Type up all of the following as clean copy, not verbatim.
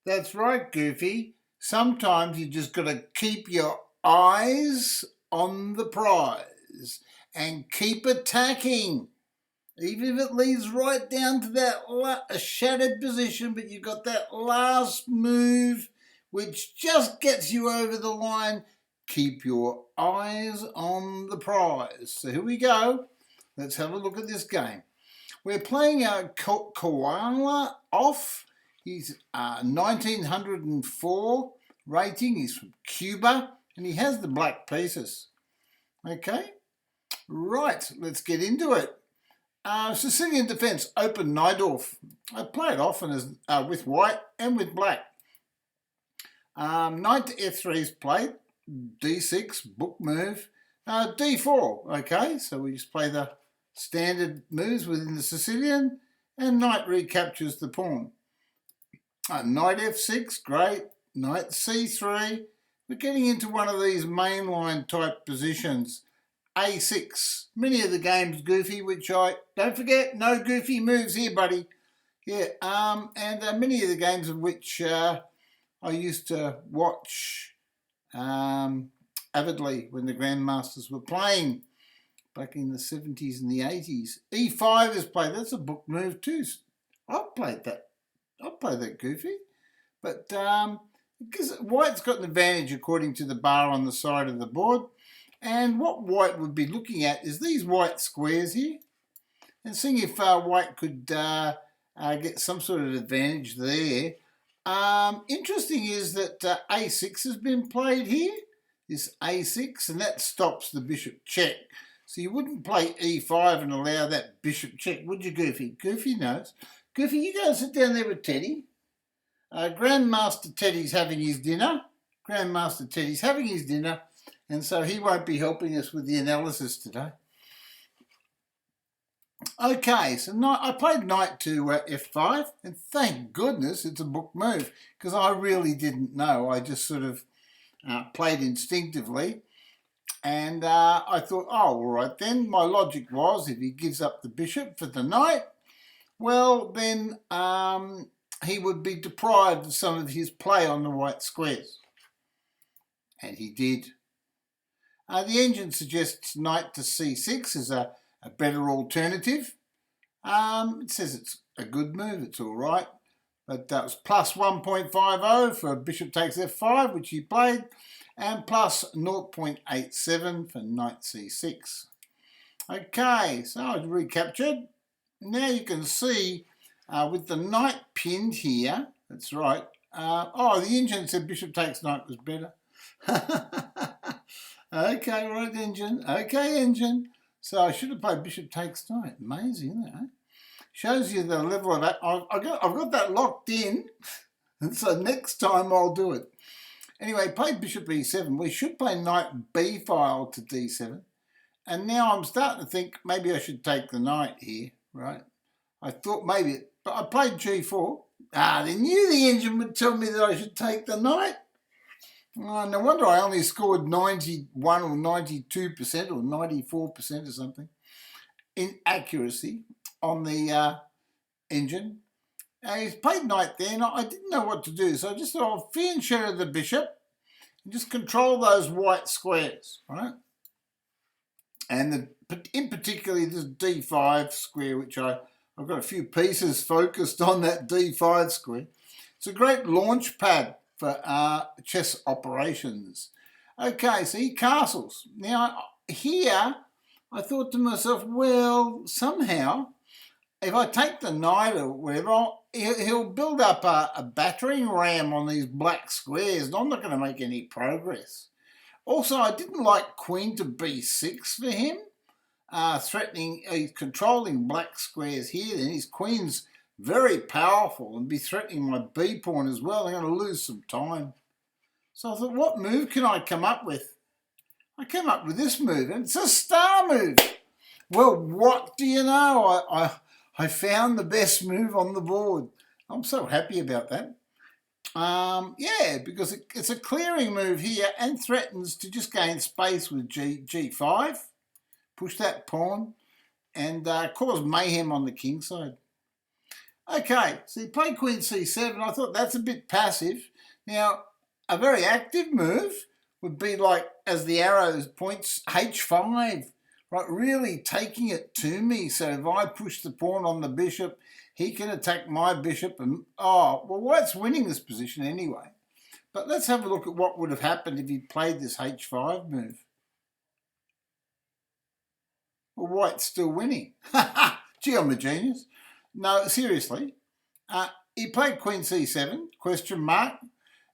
That's right, Goofy. Sometimes you just got to keep your eyes on the prize and keep attacking. Even if it leads right down to that shattered position, but you've got that last move which just gets you over the line. Keep your eyes on the prize. So here we go. Let's have a look at this game. We're playing Koalaroff. He's 1904 rating. He's from Cuba, and he has the black pieces. Okay, right, let's get into it. Sicilian defence, open Najdorf. I play it often as with white and with black. Knight to f3 is played. d6, book move. d4, okay, so we just play the standard moves within the Sicilian, and knight recaptures the pawn. Knight f6, great. Knight c3. We're getting into one of these mainline type positions. a6. Many of the games, Goofy, which don't forget, no goofy moves here, buddy. Yeah, and many of the games of which I used to watch avidly when the Grandmasters were playing back in the 70s and the 80s. e5 is played. That's a book move too. I've played that. I'll play that, Goofy. But because white's got an advantage according to the bar on the side of the board. And what white would be looking at is these white squares here. And seeing if white could get some sort of advantage there. Interesting is that a6 has been played here. This a6, and that stops the bishop check. So you wouldn't play e5 and allow that bishop check, would you, Goofy? Goofy knows. Goofy, you go and sit down there with Teddy. Grandmaster Teddy's having his dinner. Grandmaster Teddy's having his dinner, and so he won't be helping us with the analysis today. Okay, so I played knight to f5, and thank goodness it's a book move, because I really didn't know. I just sort of played instinctively. And I thought, oh, all right then. My logic was if he gives up the bishop for the knight, well, then he would be deprived of some of his play on the white squares. And he did. The engine suggests knight to c6 is a better alternative. It says it's a good move, it's all right. But that was plus 1.50 for bishop takes f5, which he played, and plus 0.87 for knight c6. Okay, so I've recaptured. Now you can see with the knight pinned here, that's right. The engine said bishop takes knight was better. Okay, right, engine. Okay, engine. So I should have played bishop takes knight. Amazing, isn't it? Eh? Shows you the level of that. I've got that locked in, and so next time I'll do it. Anyway, played bishop e7. We should play knight b file to d7. And now I'm starting to think maybe I should take the knight here, right? I thought maybe, but I played g4. They knew the engine would tell me that I should take the knight. Oh, no wonder I only scored 91 or 92% or 94% or something in accuracy on the engine. He's played knight there, and I didn't know what to do, so I just thought I'll fee and shadow the bishop and just control those white squares, right? And in particular this d5 square, which I've got a few pieces focused on that d5 square. It's a great launch pad for chess operations. Okay, so he castles. Now here I thought to myself, well, somehow if I take the knight or whatever, he'll build up a battering ram on these black squares, and I'm not going to make any progress. Also, I didn't like queen to b6 for him, threatening, he's controlling black squares here, and his queen's very powerful and be threatening my b pawn as well. I'm going to lose some time. So I thought, what move can I come up with? I came up with this move, and it's a star move. Well, what do you know? I found the best move on the board. I'm so happy about that. Yeah, because it's a clearing move here and threatens to just gain space with g5, push that pawn, and cause mayhem on the king side. Okay, so he played Queen C7. I thought that's a bit passive. Now, a very active move would be like, as the arrows points, H5, right? Really taking it to me. So if I push the pawn on the bishop, he can attack my bishop. And, well, White's winning this position anyway. But let's have a look at what would have happened if he played this H5 move. Well, White's still winning. Gee, I'm a genius. No, seriously. He played Queen C7, question mark.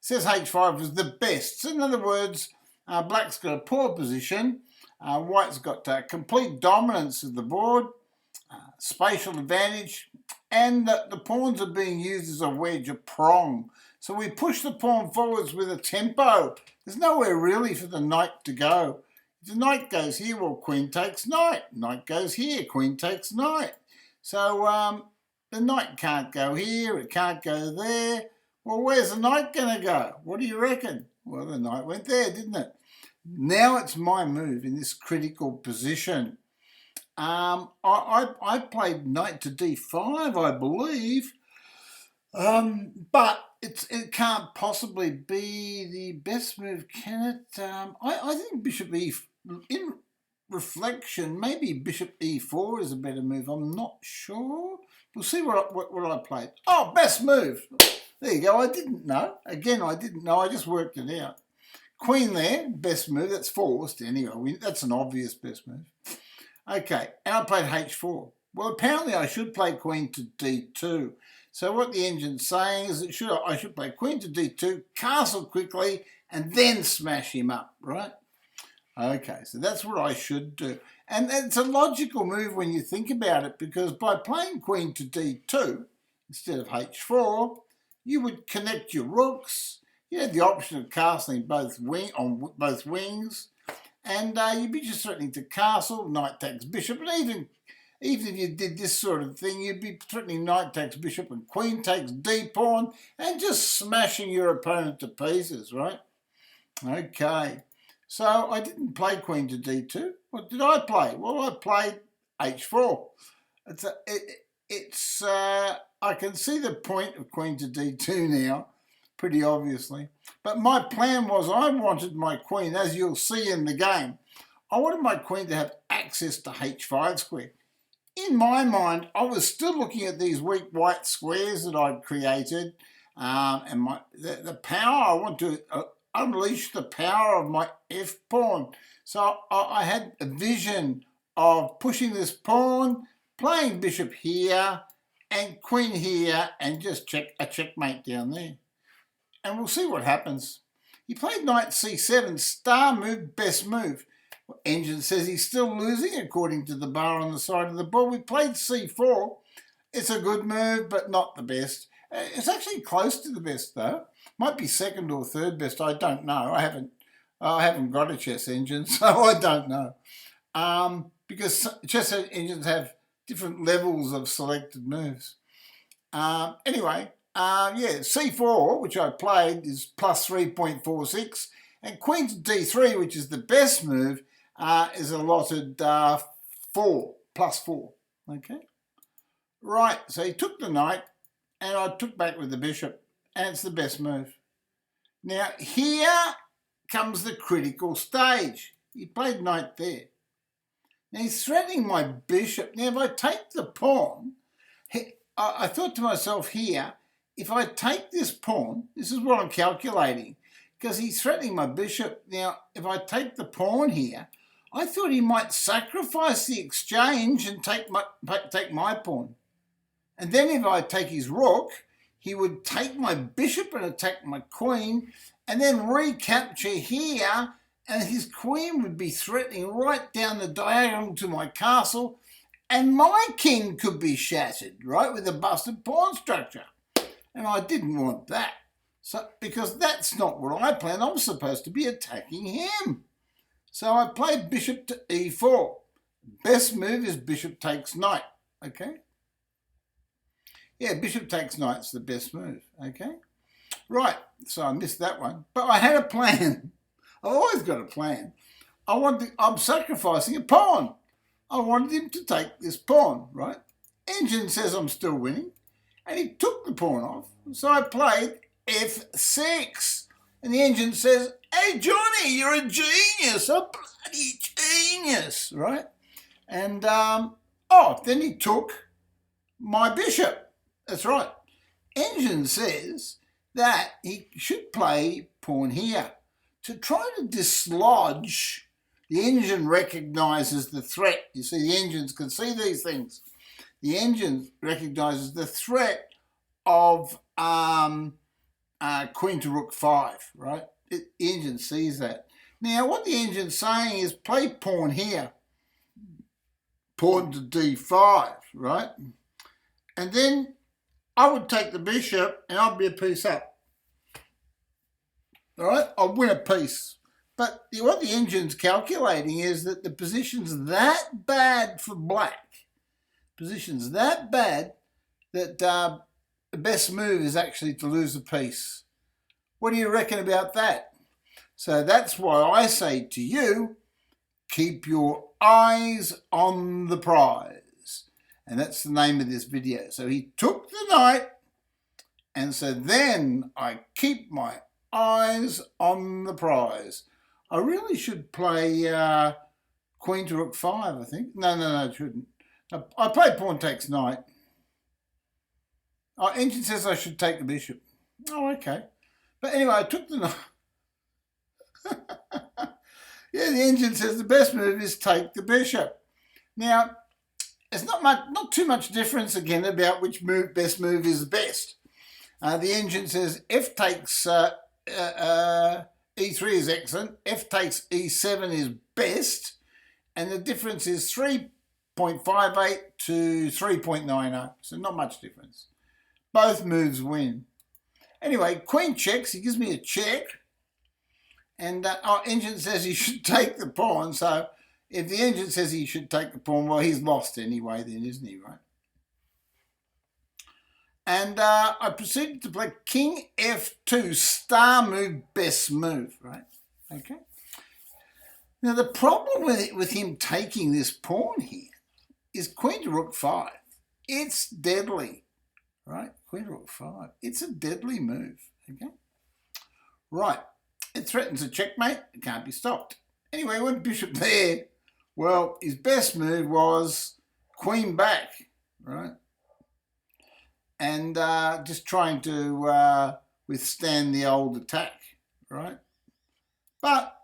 Says H5 was the best. So in other words, Black's got a poor position. White's got complete dominance of the board, spatial advantage, and the pawns are being used as a wedge, a prong. So we push the pawn forwards with a tempo. There's nowhere really for the knight to go. If the knight goes here, well, queen takes knight. Knight goes here, queen takes knight. So the knight can't go here, it can't go there. Well, where's the knight going to go? What do you reckon? Well, the knight went there, didn't it? Now it's my move in this critical position. I played knight to d5, I believe, but it can't possibly be the best move, can it? I think bishop e, in reflection, maybe bishop e4 is a better move. I'm not sure. We'll see what I played. Oh, best move. There you go. I didn't know. Again, I didn't know. I just worked it out. Queen there, best move. That's forced anyway. That's an obvious best move. Okay, and I played h4. Well, apparently I should play queen to d2. So what the engine's saying is I should play queen to d2, castle quickly, and then smash him up, right? Okay, so that's what I should do. And it's a logical move when you think about it, because by playing queen to d2 instead of h4, you would connect your rooks. You had the option of castling on both wings, and you'd be just threatening to castle, knight takes bishop, and even if you did this sort of thing, you'd be threatening knight takes bishop and queen takes d-pawn, and just smashing your opponent to pieces, right? Okay, so I didn't play queen to d2. What did I play? Well, I played h4. I can see the point of queen to d2 now, pretty obviously. But my plan was I wanted my queen, as you'll see in the game, I wanted my queen to have access to h5 square. In my mind, I was still looking at these weak white squares that I'd created, and the power, I want to unleash the power of my f pawn. So I had a vision of pushing this pawn, playing bishop here, and queen here, and just a checkmate down there. And we'll see what happens. He played knight c7, star move, best move. Engine says he's still losing according to the bar on the side of the board. We played c4. It's a good move, but not the best. It's actually close to the best though. Might be second or third best. I don't know. I haven't got a chess engine, so I don't know. Because chess engines have different levels of selected moves. Anyway, c4, which I played, is plus 3.46, and queen to d3, which is the best move, is allotted 4, plus 4, okay? Right, so he took the knight, and I took back with the bishop, and it's the best move. Now, here comes the critical stage. He played knight there. Now, he's threatening my bishop. Now, if I take the pawn, I thought to myself here, if I take this pawn, this is what I'm calculating, because he's threatening my bishop. Now, if I take the pawn here, I thought he might sacrifice the exchange and take my pawn. And then if I take his rook, he would take my bishop and attack my queen, and then recapture here, and his queen would be threatening right down the diagonal to my castle, and my king could be shattered, right, with a busted pawn structure. And I didn't want that. So, because that's not what I planned. I was supposed to be attacking him. So I played bishop to e4. Best move is bishop takes knight, okay? Yeah, bishop takes knight's the best move, okay? Right, so I missed that one. But I had a plan. I've always got a plan. I'm sacrificing a pawn. I wanted him to take this pawn, right? Engine says I'm still winning. and he took the pawn off. So I played f6. And the engine says, hey, Johnny, you're a genius, a bloody genius, right? And, then he took my bishop. That's right. Engine says that he should play pawn here. To try to dislodge, the engine recognises the threat. You see, the engines can see these things. The engine recognises the threat of queen to rook 5, right? The engine sees that. Now, what the engine's saying is play pawn here. Pawn to d5, right? And then I would take the bishop and I'd be a piece up. All right? I'd win a piece. But what the engine's calculating is that the position's that bad for black. Position's that bad that the best move is actually to lose a piece. What do you reckon about that? So that's why I say to you, keep your eyes on the prize. And that's the name of this video. So he took the knight, and so then I keep my eyes on the prize. I really should play queen to rook 5, I think. No, I shouldn't. I played pawn takes knight. Oh, engine says I should take the bishop. Oh, okay. But anyway, I took the knight. Yeah, the engine says the best move is take the bishop. Now, there's not too much difference again about which best move is best. The engine says F takes E3 is excellent, F takes E7 is best, and the difference is 3.58 to 3.90, so not much difference. Both moves win. Anyway, queen checks, he gives me a check, and our engine says he should take the pawn, so if the engine says he should take the pawn, well, he's lost anyway then, isn't he, right? And I proceeded to play king f2, star move, best move, right? Okay. Now, the problem with him taking this pawn here is queen to rook 5. It's deadly, right? Queen to rook 5. It's a deadly move, okay? Right. It threatens a checkmate. It can't be stopped. Anyway, went bishop there. Well, his best move was queen back, right? And just trying to withstand the old attack, right? But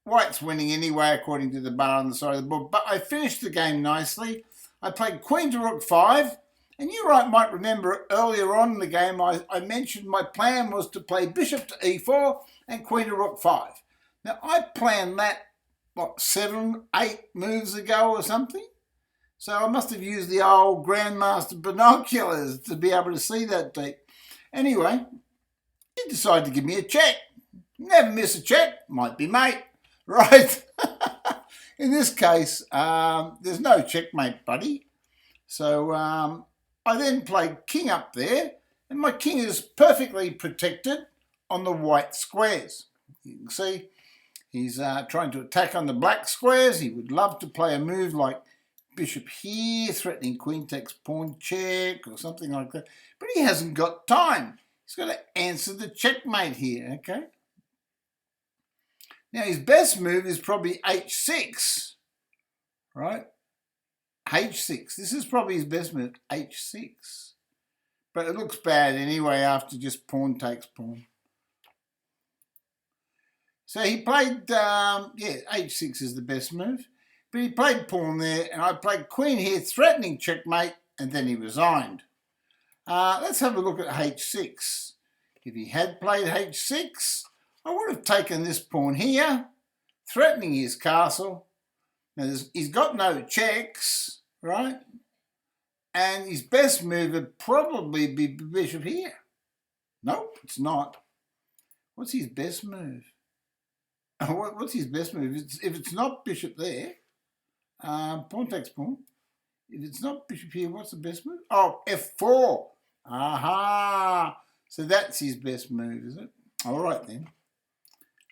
white's winning anyway, according to the bar on the side of the board. But I finished the game nicely. I played queen to rook 5. And you might remember earlier on in the game, I mentioned my plan was to play bishop to e4 and queen to rook 5. Now, I planned that, 7, 8 moves ago or something? So I must have used the old Grandmaster binoculars to be able to see that deep. Anyway, he decided to give me a check. Never miss a check, might be mate, right? In this case, there's no checkmate, buddy. So I then played king up there, and my king is perfectly protected on the white squares. You can see he's trying to attack on the black squares. He would love to play a move like bishop here, threatening queen takes pawn check or something like that. But he hasn't got time. He's got to answer the checkmate here, okay? Now, his best move is probably h6, right? h6. This is probably his best move, h6. But it looks bad anyway after just pawn takes pawn. So he played, h6 is the best move. But he played pawn there, and I played queen here, threatening checkmate, and then he resigned. Let's have a look at h6. If he had played h6, I would have taken this pawn here, threatening his castle. Now, he's got no checks, right? And his best move would probably be bishop here. Nope, it's not. What's his best move? What's his best move? If it's not bishop there, pawn takes pawn. If it's not bishop here, what's the best move? Oh, f4. Aha. So that's his best move, is it? All right, then.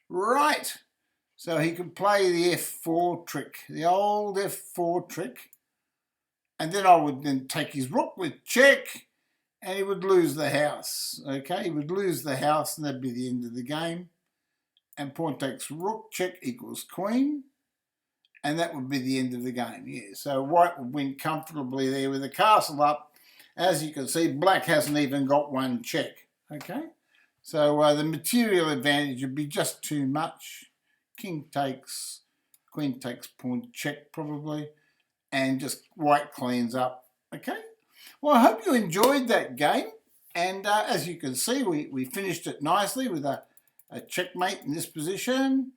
Right. So he could play the f4 trick, the old f4 trick. And then I would then take his rook with check, and he would lose the house. Okay, he would lose the house, and that'd be the end of the game. And pawn takes rook, check equals queen, and that would be the end of the game. Yeah, so white would win comfortably there with the castle up. As you can see, black hasn't even got one check. Okay, so the material advantage would be just too much. King takes, queen takes, pawn check probably, and just white cleans up. Okay, well, I hope you enjoyed that game, and as you can see, we finished it nicely with a checkmate in this position.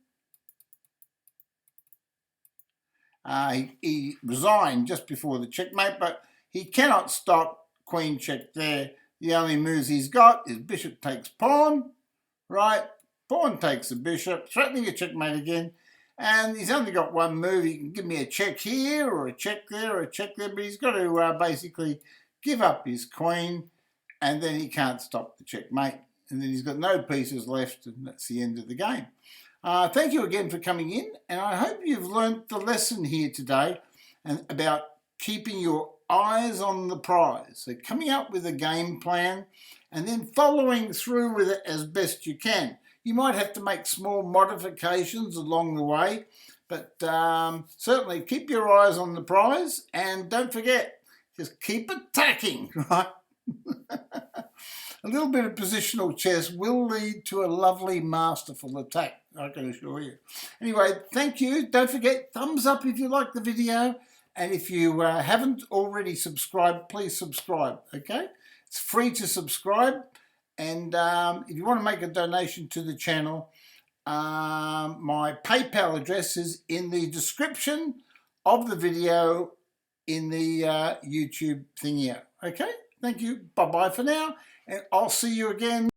He resigned just before the checkmate, but he cannot stop queen check there. The only moves he's got is bishop takes pawn, right? Pawn takes the bishop, threatening a checkmate again. And he's only got one move. He can give me a check here or a check there or a check there, but he's got to basically give up his queen, and then he can't stop the checkmate. And then he's got no pieces left, and that's the end of the game. Thank you again for coming in, and I hope you've learnt the lesson here today and about keeping your eyes on the prize. So coming up with a game plan and then following through with it as best you can. You might have to make small modifications along the way, but certainly keep your eyes on the prize, and don't forget, just keep attacking, right? A little bit of positional chess will lead to a lovely, masterful attack, I can assure you. Anyway, thank you. Don't forget, thumbs up if you like the video. And if you haven't already subscribed, please subscribe, okay? It's free to subscribe. And if you want to make a donation to the channel, my PayPal address is in the description of the video in the YouTube thing here, okay? Thank you. Bye-bye for now. And I'll see you again.